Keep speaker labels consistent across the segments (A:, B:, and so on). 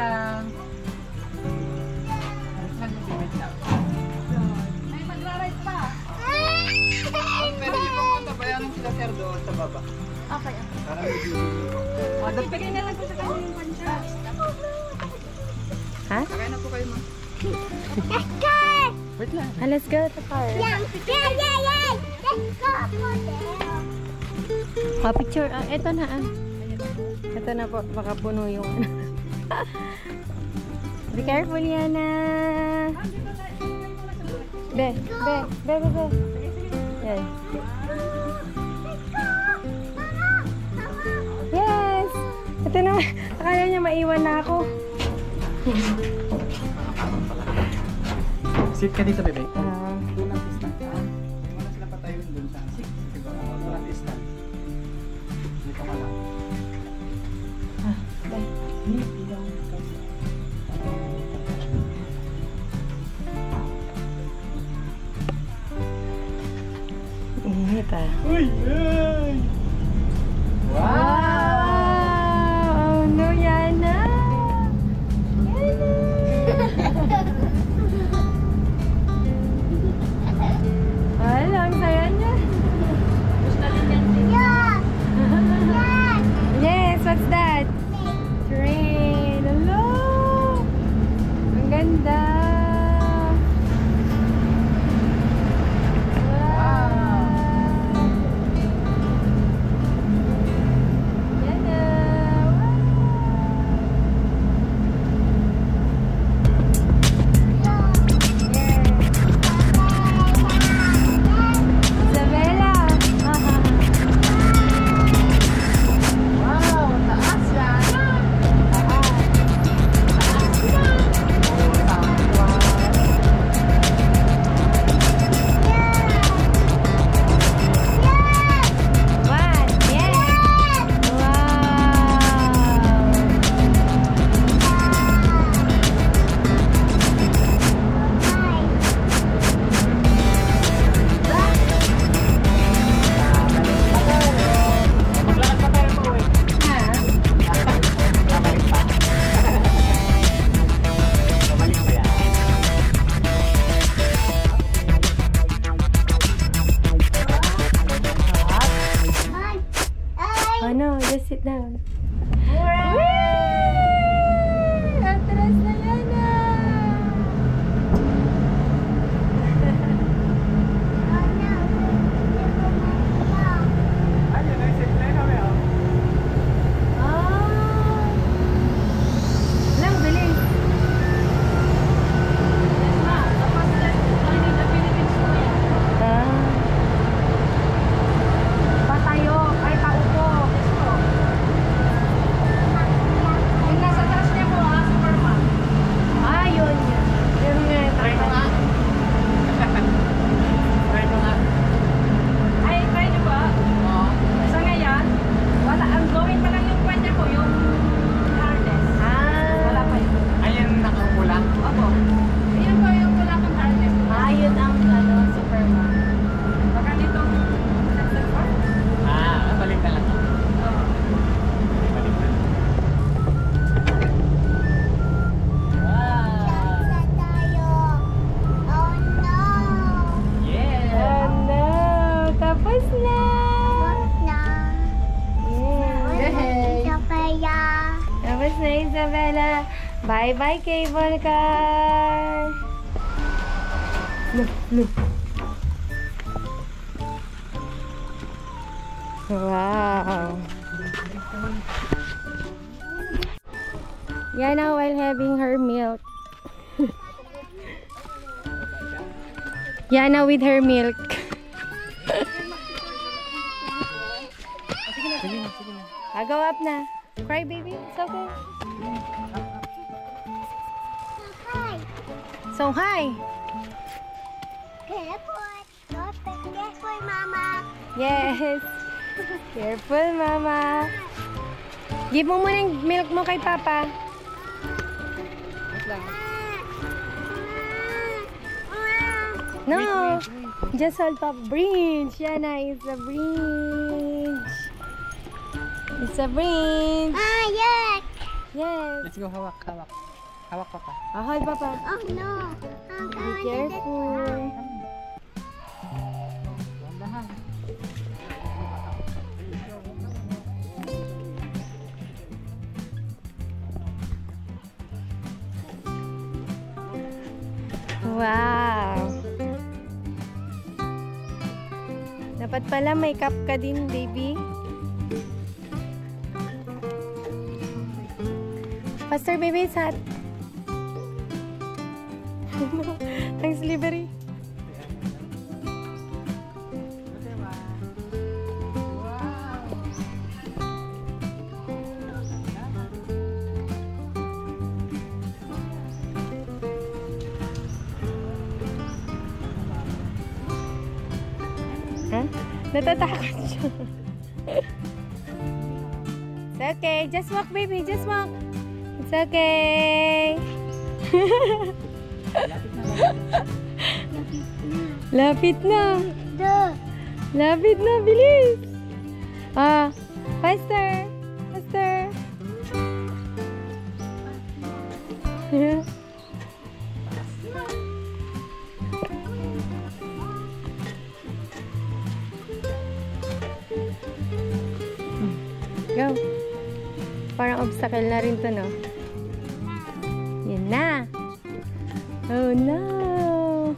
A: lang. Wait lang. May magra-ride pa. Pero di ba punta bayaran sila sir doon sa baba?
B: Okay.
A: Para may bibili ko.
B: Bigay na lang po sa kanya yung pansya.
C: Ha?
A: Sakay na po kayo, ma'am. Wait lang.
C: Let's go to car.
D: Let's go.
C: Picture. Ito na Ito na po. Baka puno yung Be careful, Yana. Be. Yan. Yes! Ito na. Akala niya maiwan na ako.
A: Sit ka dito, bebe.
C: Ah.
A: Doon ang stand. Muna sila patayin doon sa sit. Diba? Doon ang stand. Dito ka lang.
C: Init ah.
A: Uy! Ay!
C: Wow! Oh no, Yana! Wala, ang saya niya.
B: Gusto din yan.
C: Yes, what's that? Train. Hello! Ang ganda! Oh no, just sit down. Atras na Yana!
A: Ayun, ay sit na kami.
C: Lang, bilis. Patayo. Ay, paupo.
B: Yung nasa taas niya po, Superman.
C: Yun. Yun nga.
A: Try mo nga. Try mo nga.
B: Ay, try niyo ba?
A: Oo.
B: Sa ngayon, wala. Ang going pa lang yung kanya ko, yung harness. Wala pa yun.
A: Ayun, nakaupo lang.
B: Opo. Yun po yung wala pang harness.
C: Yun ang Superman.
B: Baka nitong September 4.
A: Balik na lang. Balik na. Yeah!
C: Oh no! Tapos na! Yeah. Tapos na, Isabella. Bye-bye, cable car! Look. Wow! Yana while having her milk. Yana with her milk. Go up na. Cry, baby. It's okay. So, hi.
D: Careful, Mama.
C: Yes. Careful, Mama. Give mo muna yung milk mo kay Papa.
A: Wait lang.
C: No. Just hold Papa. Bridge. Yana, it's a bridge. It's a bridge.
D: Yuck.
C: Yes.
A: Let's go, hawak, hawak. Hawak, papa.
C: Ahoy, Papa.
D: Oh no.
C: Be careful.
A: Dahan.
C: Wow. Dapat pala may cup ka din, baby. Faster, baby, it's hot. Thanks, Liberty. Huh? Natatakot siya. It's okay. Just walk, baby. Just walk. It's okay. Lapit na. Lapit na. Bilis. Ah, faster. Faster. Go. Parang obstacle na rin to, no? Yan na. Oh, no.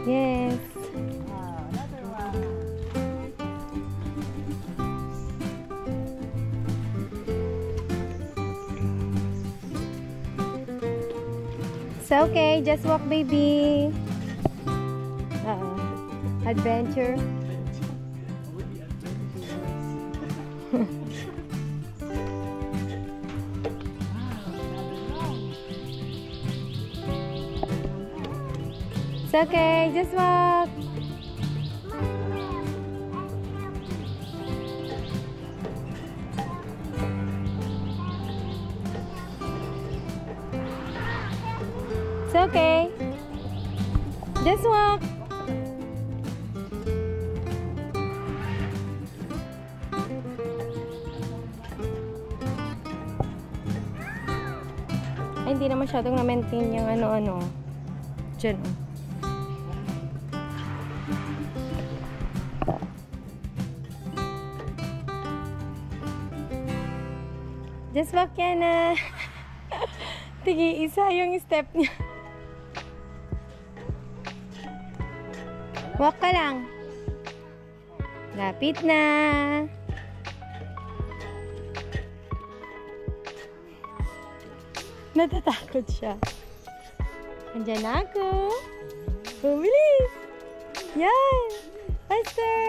C: Yes.
A: Another one.
C: It's okay. Just walk, baby. Adventure. It's okay. Just walk. It's okay. Just walk. Ay, hindi na masyadong na-maintain yung ano-ano. Diyan, oh. Just walk yan na. Tigi, isa yung step niya. Walk ka lang. Lapit na. Natatakot siya. Andiyan na ako. Bumilis. Yan. Faster.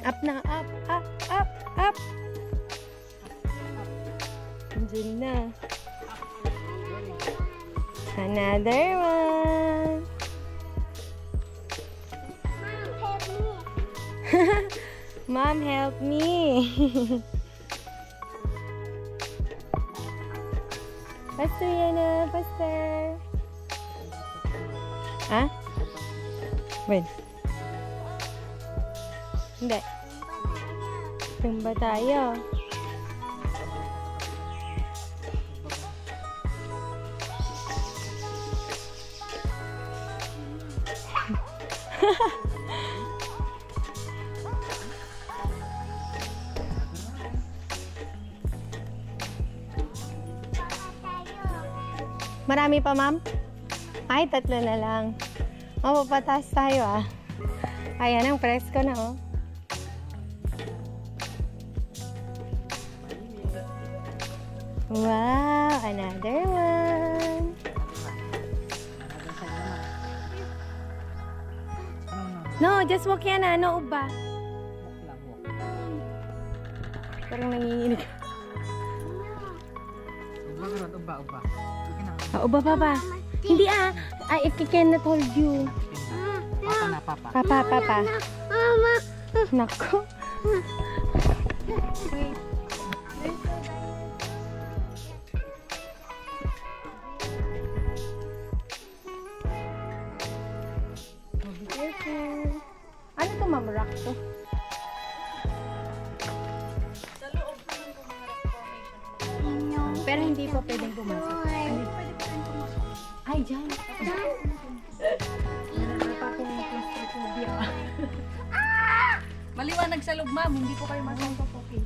C: Up na. Up. Up. Up. Up. Andiyan na. Another one.
D: Mom, help me.
C: Mom, help me. Faster, Yana. Faster. Ha? Wait. Hindi. Tumba tayo. Marami pa, ma'am? Ay, 3 na lang. Mapapataas tayo, ah. Ayan, ang presko na, oh. Wow, another one. No, just walk yan, ah. No, uba. Parang nanginginig.
A: Uba.
C: Uba, papa. Hindi, ah. I cannot hold you.
A: Papa na, papa.
C: Papa.
D: Mama.
C: Nako.
D: Wait.
C: Be careful. Ano to, ma'am? Rock to? Pero hindi po pwedeng pumasok. Ay, dyan.
B: Maliwanag sa loob, ma'am. Hindi po kayo masangkot, okay?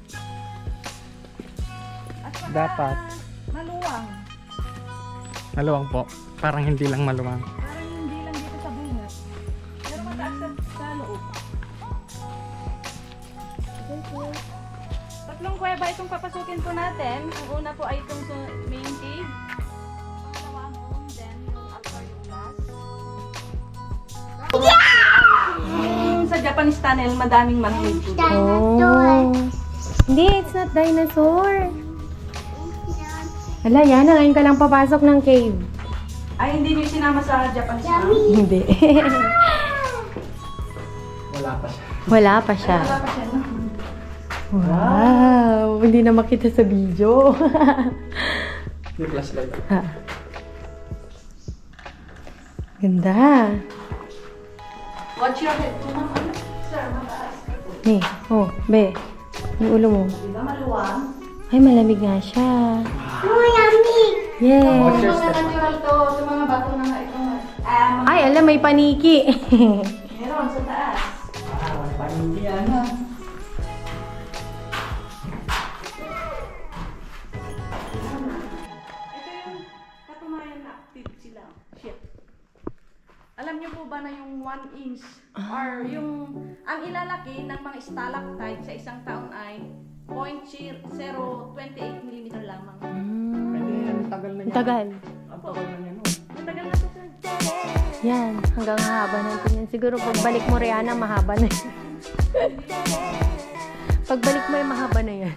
B: At saka,
A: Dapat.
B: maluwang.
A: Maluwang po. Parang hindi lang maluwang.
B: Parang hindi lang dito sa bunga. Pero mataas sa loob. Tatlong kuweba itong papasukin po natin. Ang una po ay itong main cave. Pangalawa home, then yung upper yung last. Sa Japanese tunnel, madaming manhid po.
C: Oh. Hindi, it's not dinosaur. Hala, yan. Ngayon ka lang papasok ng cave.
B: Ay, hindi niyo sinama sa Japanese tunnel.
C: Hindi.
A: Wala pa siya.
C: Wala pa siya.
B: Wala pa siya, no?
C: Wow! Hindi na makita sa video.
A: Yung flashlight.
C: Ha. Ganda.
B: Watch your head po, ma'am. Sir, mataas.
C: Hey, oh, be. Yung ulo mo.
B: Di ba maluwang?
C: Ay, malamig nga siya. Yes.
B: Mga natural to sa mga bato na ito.
C: Ay, alam, may paniki.
B: Meron sa taas.
A: Panindi yan.
B: Ito yung katunayan na active sila. Shit. Alam niyo po ba na yung 1 inch or yung ang ilalaki ng mga stalactite sa isang taon ay 0.028 mm lamang.
A: Pwede yan. Tagal na
C: Ang
A: yan.
C: tagal.
A: Ang tagal na yan.
B: Matagal na to, sir.
C: Yan, hanggang haba natin yan. Siguro pagbalik mo, Rihanna, mahaba na yan. Pagbalik mo, mahaba na yan.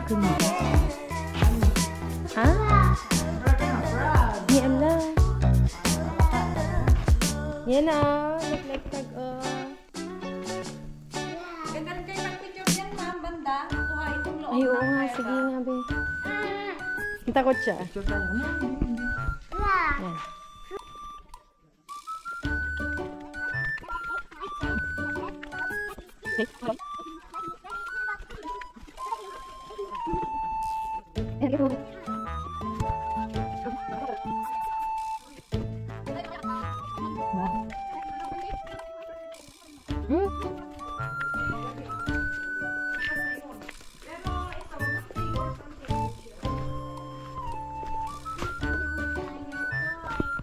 C: Ganda. Ha? Ni Allah. Yan ah. Nag-lectag oh.
B: Ganda rin kayo mag-picture yan, ma'am, banda. Kuha itong loob
C: Ay, oo
B: ng
C: nga.
B: kuweba.
C: Sige nga, be. Ang takot siya. Yan.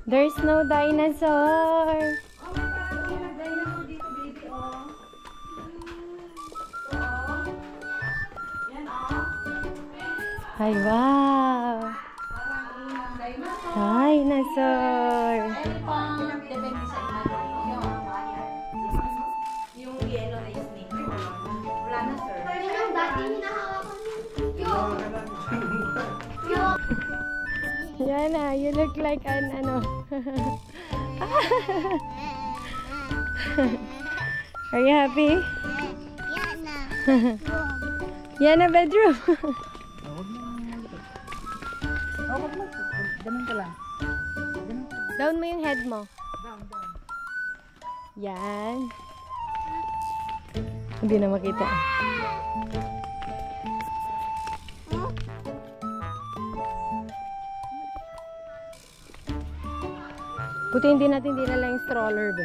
C: There's no dinosaur.
B: Oh, may parang may nag-dinosaur dito, baby, oh. Ito, oh. Yan, oh.
C: Ay, wow.
B: Parang inang dinosaur.
C: Dinosaur.
B: Elephant, depende sa imago. Yung yellow na snake. Wala na, sir.
C: Yana, you look like an ano. Are you happy? Yana, bedroom.
A: Ganun ka lang.
C: Down mo yung head mo. Yan. Hindi na makita. Buti hindi natin dinala yung stroller, be.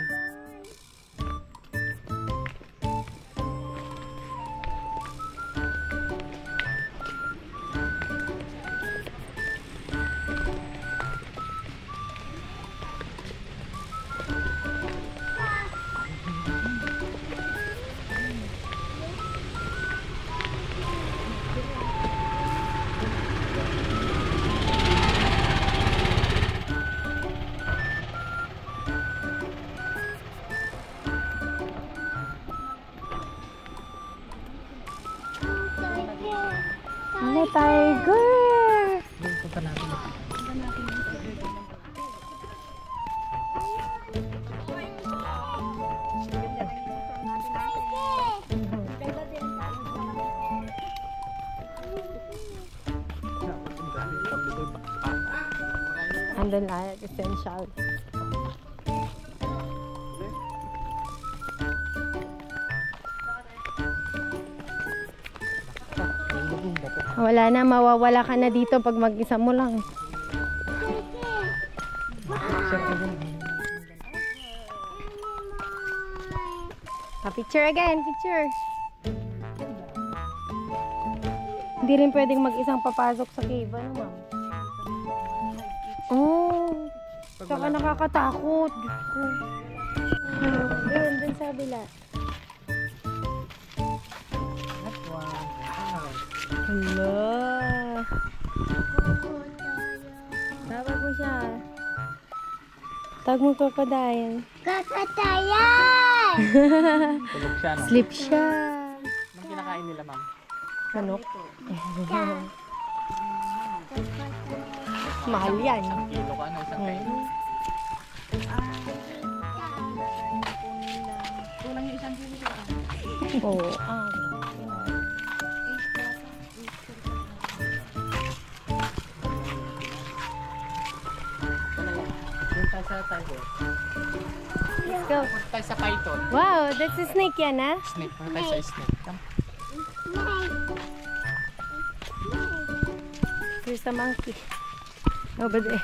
C: Ano, tiger!
A: Punta natin.
C: Andun lahat, essential. Wala na, mawawala ka na dito pag mag-isa mo lang. Picture again, picture. Hindi rin pwedeng mag-isang papasok sa cave, ano ma'am? Oh, saka nakakatakot. Diyos ko. Dun sa kabila. Hello. Tawag mo siya. Tawag mo crocodile.
D: Kakatayan!
A: Tulog siya, no?
C: Sleep siya.
A: Anong kinakain nila, ma'am?
C: Manok. Mahal yan.
A: Isang kilo ka na, isang kain.
B: Kulang yung isang kilo.
C: Oo.
A: Punta sa tiger.
C: Let's go.
A: Punta tayo sa python.
C: Wow, that's a snake yan, ha?
A: Snake. Punta tayo sa snake. Come.
C: Here's the monkey. Over there.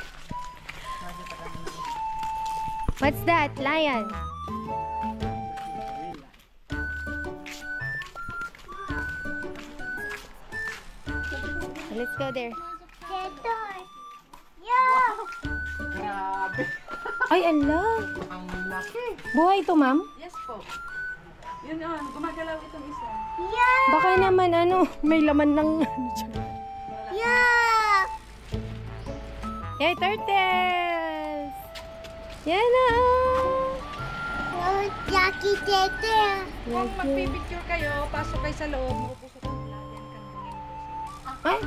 C: What's that? Lion. Let's go there.
A: Grabe.
C: Ay, ala.
A: Ang laki.
C: Buhay ito, ma'am?
B: Yes po. Yun yun, gumagalaw itong isa.
C: Baka naman, may laman ng... Yay, turtles! Yan na!
B: Kung magpipicture kayo, pasok kayo sa loob, maupo sa kanila, yan kang
C: Ay!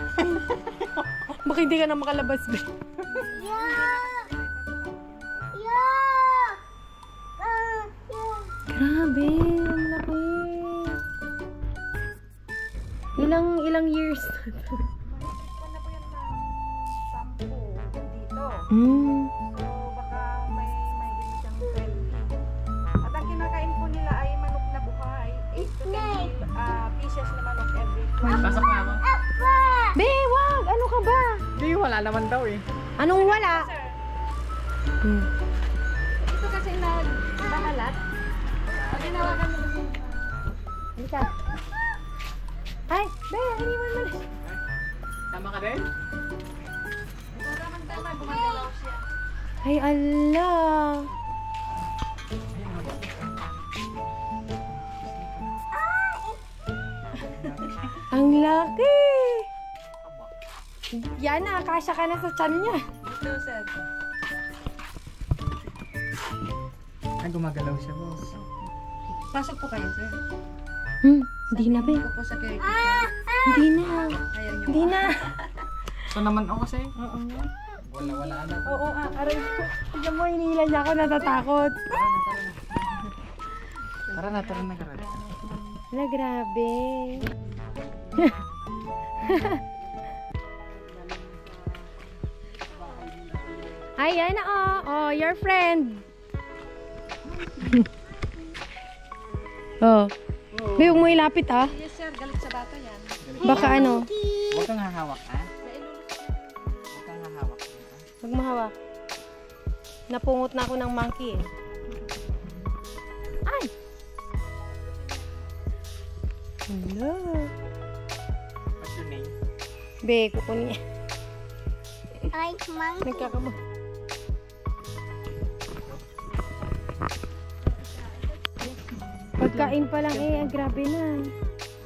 C: Baka hindi ka na makalabas, be. Grabe, ang laki. Ilang years na to?
B: Mahigit na po yan ng 10 dito.
C: Mm.
B: So, baka may mahigit siyang 20. At ang kinakain po nila ay manok na buhay. 8 to 10 pieces na manok every
A: Pasok na ako.
C: Be, wag! Ano ka ba?
A: Hindi, wala naman daw eh.
C: Anong wala?
B: Sir,
C: Hmm.
B: ito kasi nagbahalat. Pag tinawagan mo kasi,
C: Halika. Ay, be, iniwan mo na.
A: Tama ka din?
B: ito naman tama, gumagalaw siya.
C: Ay, ala. Ang laki. Yan na, kasya ka na sa tiyan niya.
B: Ito, sir.
A: Ay, gumagalaw siya, boss.
B: Pasok po kayo, sir.
C: Hindi na, be.
B: Ito po sa cake.
C: Hindi na.
B: Ayaw niyo.
C: Hindi na.
A: So naman ako kasi.
C: Oo nga.
A: Wala na.
C: Oo, aray ko. Tignan mo, hinihila niya ako, natatakot.
A: Tara na.
C: Wala, grabe. Ay, yan na, oh, your friend. Oh. Be, huwag mo ilapit, ah.
B: Yes, sir. Galit sa bata yan.
C: Baka ano,
A: Huwag kang hahawak, ha? Huwag kang hahawak.
C: huwag mahawak. Napungot na ako ng monkey, eh. Ay! Hello.
A: What's your name?
C: Be, kukunin niya.
D: Ay, monkey.
C: Nagkakamo. Pagkain pa lang, eh, grabe na.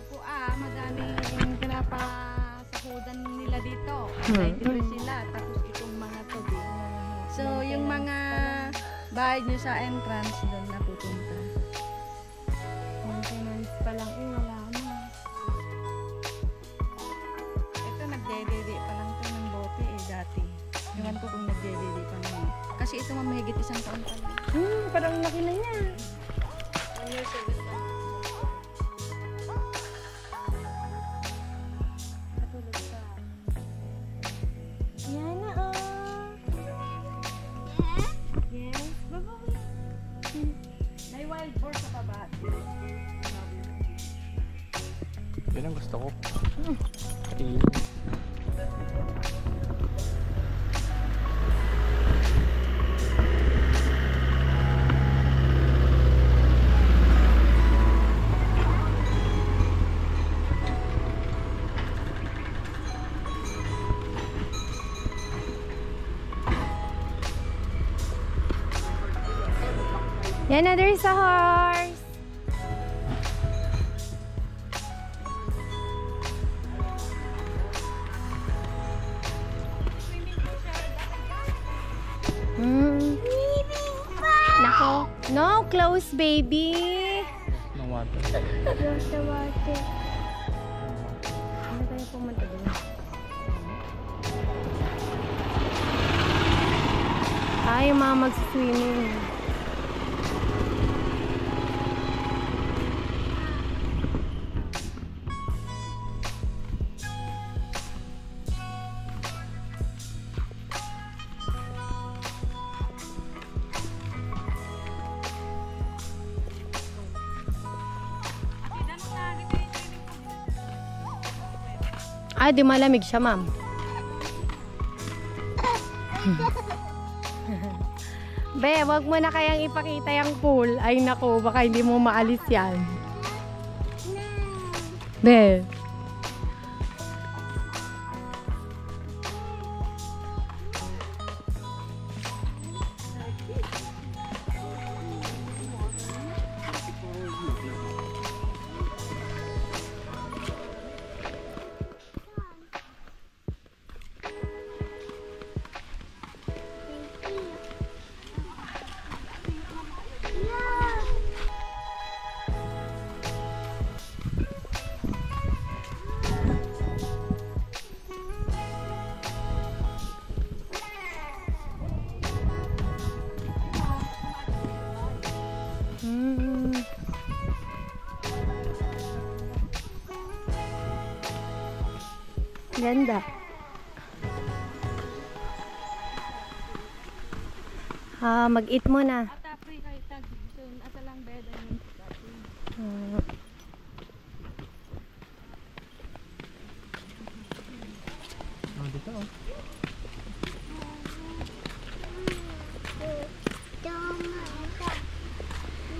B: Ako madami yung pinapasahudan nila dito. Libre sila. Tapos itong mga to din. So, yung mga bahay nyo sa entrance, doon na pupunta.
C: Maintenance pa lang, eh, wala na.
B: Ito, nagdedede pa lang to ng bote dati. Ewan ko kung nagdedede pa naman. Kasi ito mamahigit 1 taon pa lang.
C: Parang laki na niya.
B: 1 year service pa. Katulog sa...
C: Yan na,
B: Yes, babawi. May wild boar sa baba.
A: Yun ang gusto ko. Pati
C: Yan na, there's a horse. Nako. No, close, baby.
A: Ng water.
C: Close the water. Ano tayo pumunta doon? Ay, yung mga mag-swimming. Ay, di malamig siya, ma'am. Be, wag mo na kayang ipakita yung pool. Ay, nako, baka hindi mo maalis yan. Be. Ganda. Mag-eat muna.
A: Dito oh.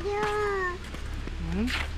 D: Yeah.
A: Hmm?